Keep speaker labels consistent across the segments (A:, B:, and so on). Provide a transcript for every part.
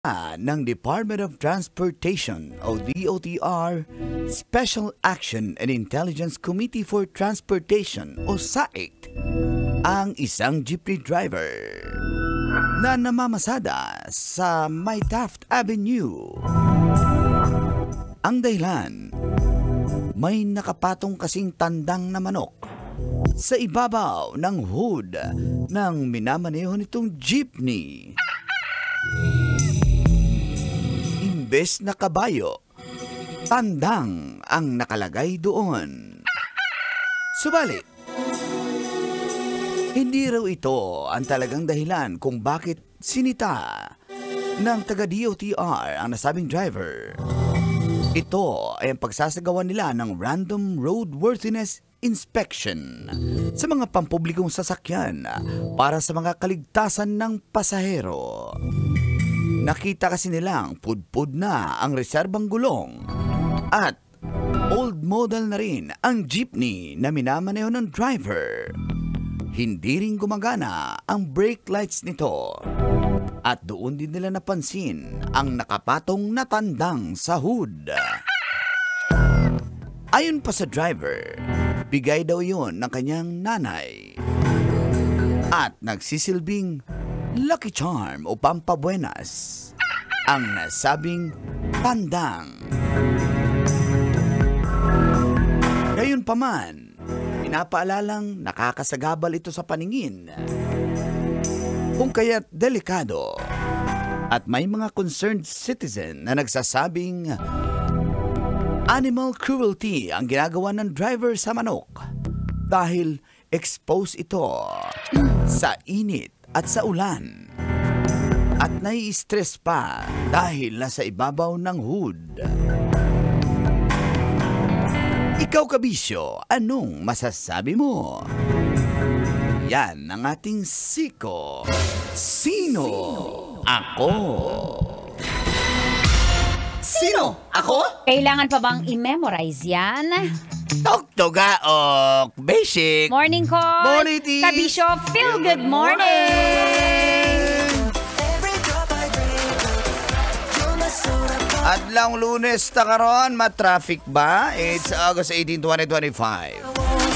A: ng Department of Transportation o DOTR Special Action and Intelligence Committee for Transportation o SAIC ang isang jeepney driver na namamasada sa May Taft Avenue. Ang dahilan, may nakapatong kasing tandang na manok sa ibabaw ng hood ng minamaneho nitong jeepney. Imbes na kabayo, tandang ang nakalagay doon. Subalit, hindi raw ito ang talagang dahilan kung bakit sinita ng taga-DOTR ang nasabing driver. Ito ay ang pagsasagawa nila ng random roadworthiness inspection sa mga pampublikong sasakyan para sa mga kaligtasan ng pasahero. Nakita kasi nilang pudpud na ang reserbang gulong at old model na rin ang jeepney na minamaneho ng driver. Hindi rin gumagana ang brake lights nito. At doon din nila napansin ang nakapatong na tandang sa hood. Ayon pa sa driver, bigay daw yon ng kanyang nanay. At nagsisilbing lucky charm o pampabuenas ang nasabing tandang. Gayunpaman, pinapaalalang nakakasagabal ito sa paningin. Kung kaya't delikado at may mga concerned citizen na nagsasabing animal cruelty ang ginagawa ng driver sa manok dahil expose ito sa init at sa ulan at nai-stress pa dahil nasa ibabaw ng hood. Ikaw kabisyo, anong masasabi mo? Yan ang ating siko. Sino ako? Sino ako?
B: Kailangan pa bang i-memorize yan?
A: Tugtugaok, basic.
B: Morning ko.
A: Morning, Tis.
B: Kabisyo, feel good morning.
A: Adlang Lunes ta karon, ma-traffic ba? It's August 18, 2025.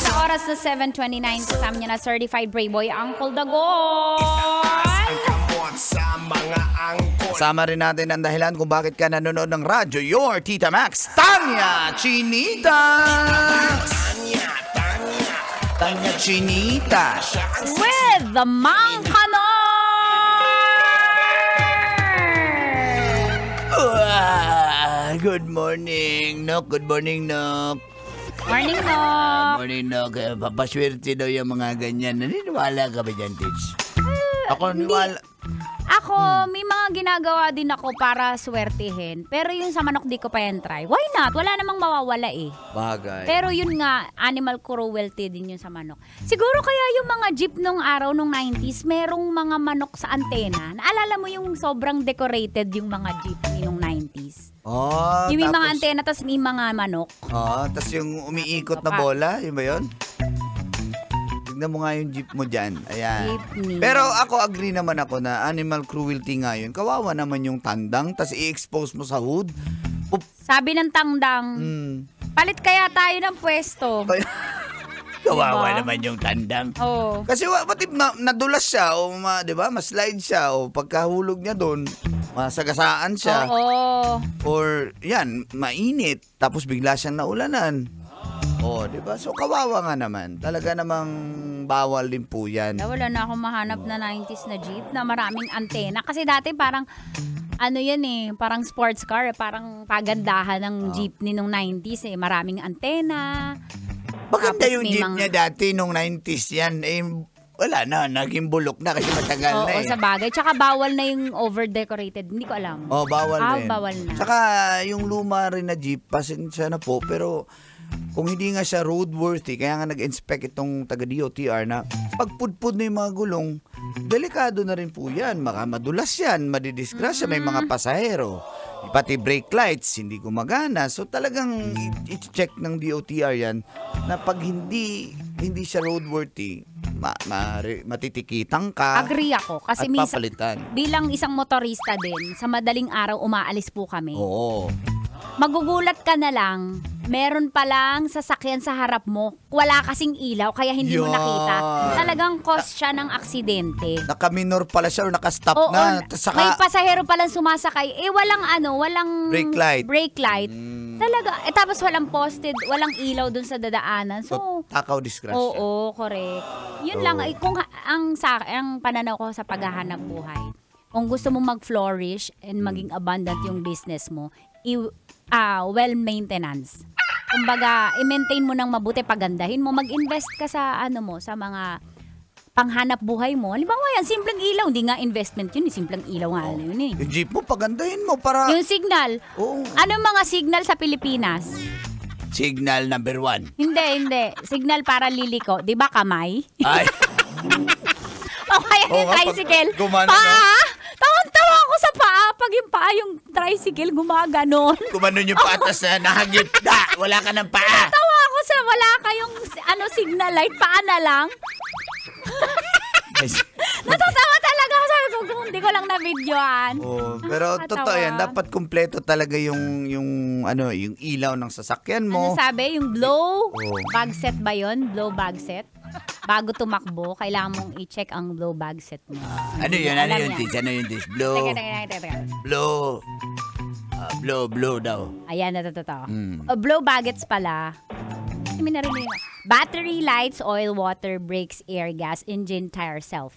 B: Sa oras na 7:29, kasama niya na certified Brave Boy, Uncle Dagoy.
A: Kasama rin natin ang dahilan kung bakit ka nanonood ng radyo, your Tita Max, Tanya Chinita. Tanya Chinita.
B: With the Mangkanor.
A: Good morning, Nok. Good morning, Nok.
B: Morning, no.
A: Morning, Nok. Papaswerte daw yung mga ganyan. Naniniwala ka ba dyan, Tits? Ako, niwala.
B: Ako, may mga ginagawa din ako para swertihin. Pero yung sa manok di ko pa yan try. Why not? Wala namang mawawala eh.
A: Bagay.
B: Pero yun nga, animal cruelty din yun sa manok. Siguro kaya yung mga jeep nung araw nung 90s, merong mga manok sa antena. Naalala mo yung sobrang decorated yung mga jeep nung 90s?
A: Oh,
B: yung may
A: tapos,
B: mga antena, tas may mga manok.
A: Oh, tapos yung umiikot na bola, yun ba yun? Tignan mo nga yung jeep mo dyan. Ayan.
B: Jeepney.
A: Pero ako, agree naman ako na animal cruelty nga yun. Kawawa naman yung tandang, tapos i-expose mo sa hood.
B: Sabi ng tangdang, palit kaya tayo ng pwesto.
A: Kawawa
B: diba?
A: naman yung tandang.
B: Oo.
A: Kasi what if nadulas siya o diba, ma-slide siya o pagkahulog niya doon, masagasaan siya.
B: Oo.
A: Or yan, mainit tapos bigla siyang naulanan. Oh, 'di ba? So kawawa nga naman. Talaga namang bawal din po 'yan.
B: Wala na akong mahanap na 90s na jeep na maraming antena kasi dati parang ano yan eh, parang sports car, parang pagandahan ng jeepney nung 90s eh, maraming antena.
A: Maganda yung jeep niya dati nung 90s yan. Eh, wala na, naging bulok na kasi matagal na eh.
B: Oo, sa bagay. Tsaka bawal na yung over-decorated. Hindi ko alam.
A: Oh, bawal rin.
B: Bawal na.
A: Tsaka yung luma rin na jeep, pasensya na po, pero kung hindi nga siya roadworthy, kaya nga nag-inspect itong taga-DOTR na pagpudpud na yung mga gulong, delikado na rin po yan. Madulas yan, madidisgrasya, may mga pasahero. Pati brake lights, hindi gumagana. So talagang i-check ng DOTR yan na pag hindi hindi siya roadworthy, matitikitan ka.
B: Agree ako. Kasi
A: at
B: minsan,
A: papalitan.
B: bilang isang motorista din, sa madaling araw umaalis po kami.
A: Oo.
B: Magugulat ka na lang, meron palang sasakyan sa harap mo, wala kasing ilaw, kaya hindi mo
A: Yan.
B: nakita. Talagang cause siya ng aksidente.
A: Naka-minor pala siya o naka-stop
B: Oo,
A: na. Tas saka,
B: may pasahero palang sumasakay, walang
A: Brake light.
B: Talaga, tapos walang posted, walang ilaw dun sa dadaanan. So,
A: takaw disgrasya.
B: oo, correct. Yun lang, kung ang pananaw ko sa paghahanap buhay, kung gusto mo mag-flourish and maging abundant yung business mo, well maintenance. Kumbaga, i-maintain mo ng mabuti, pagandahin mo, mag-invest ka sa sa mga panghanap buhay mo. Halimbawa yan, simpleng ilaw, hindi nga investment yun, simpleng ilaw nga yun eh.
A: Yung jeep mo, pagandahin mo para...
B: Yung signal.
A: Oo.
B: Anong mga signal sa Pilipinas?
A: Signal number 1.
B: Hindi. Signal para liliko. Di ba kamay?
A: Ay,
B: O kaya yung
A: nga, pag
B: tricycle.
A: gumano,
B: Paa! Tawang-tawa ako sa paa. Pag yung paa, yung tricycle, gumaganon.
A: kumanon yung patas na nahagip. Wala ka ng paa.
B: Tawa ako sa wala kayong signal light. Paa na lang. Natatawa talaga ako. Sabi ko, kung hindi ko lang na-videoan.
A: Oh, pero
B: Nakakatawa.
A: totoo yan, dapat kumpleto talaga yung ilaw ng sasakyan mo.
B: Ano sabi? Yung blow
A: Oh.
B: bag set ba yun? Blow bag set? Bago tumakbo, kailangan mong i-check ang blow bag set mo.
A: Ano yun,
B: Alam yan.
A: Tis? Ano yun, Tis? Blow,
B: Teka.
A: blow daw.
B: Ayan, natotoo.
A: Mm.
B: Blow baggets pala. May narinig na. Battery, lights, oil, water, brakes, air, gas, engine, tire, self.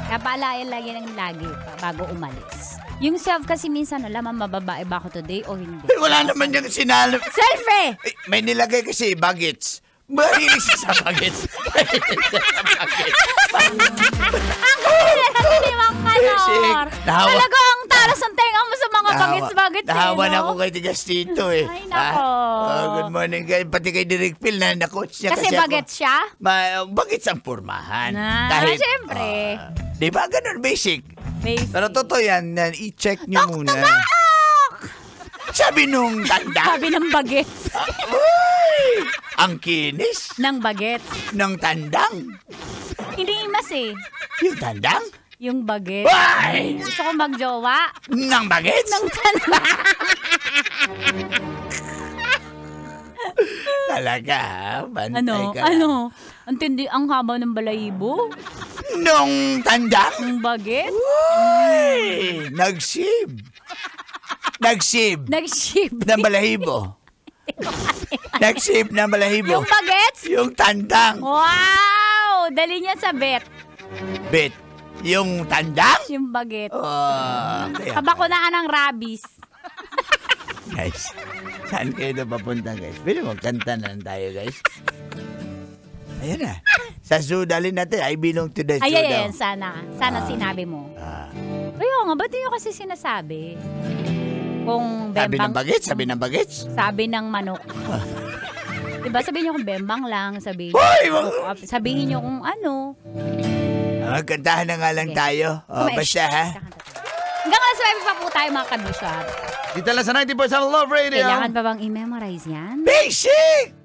B: Kaya paalayan lagi ng lagi bago umalis. Yung self kasi minsan, alam, mababae ba ako today o hindi?
A: Eh, wala naman yung sinalo.
B: Self eh!
A: Eh, may nilagay kasi bagets. Mahilig siya sa bagets.
B: Ang kasi na natinimang kanor.
A: Shik, nahawa.
B: Talaga ang talas ng tenga mo sa mga bagets-bagets eh,
A: Nahawa na
B: no?
A: ako kay Tigas Tito eh.
B: Ay, nako.
A: Good morning guys. Pati kay Direk Phil na na-coach niya.
B: Kasi
A: ako-
B: bagets siya?
A: Bagets ang pormahan.
B: Siyempre.
A: Di ba ganun basic?
B: Basic.
A: Pero totoo yan, i-check nyo muna. Sabi nung tanda.
B: Sabi ng bagets.
A: Uy! Ang kinis
B: ng bagets.
A: ng tandang.
B: Hindi mas eh.
A: Yung tandang?
B: Yung bagets.
A: Uy!
B: Gusto ko magjowa.
A: Ng bagets?
B: Ng tanda.
A: Talaga ha? Bantay ka.
B: Ang tindi, ang haba ng balahibo.
A: Nung tandang?
B: Ng bagets.
A: Uy! Nag-sib
B: Nag-ship.
A: ng balahibo. Nag-sib ng balahibo.
B: Yung bagets?
A: Yung tandang.
B: Wow! Dali niya sa bet.
A: Bet. Yung tandang?
B: Yung bagets.
A: Kaya
B: Kabakunaan ng rabies.
A: guys, saan kayo na papunta guys? Pwede magkanta na lang tayo guys. Ayan na. Sa zoo dalhin natin, I belong to the zoo daw.
B: Ayan, sana. Sana sinabi mo. Kaya nga, ba't yun kasi sinasabi? Kung
A: Sabi ng
B: bembang...
A: bagets, sabi ng bagets.
B: Sabi ng manok. Diba sabihin nyo kung bembang lang, sabihin
A: Hoy!
B: sabihin nyo kung ano.
A: Kantahan na nga lang tayo. Basta ha.
B: Hanggang alas 9 pa po tayo mga kabisyon.
A: Dito lang sa 90% Love Radio.
B: Kailangan pa bang i-memorize yan?
A: Basic!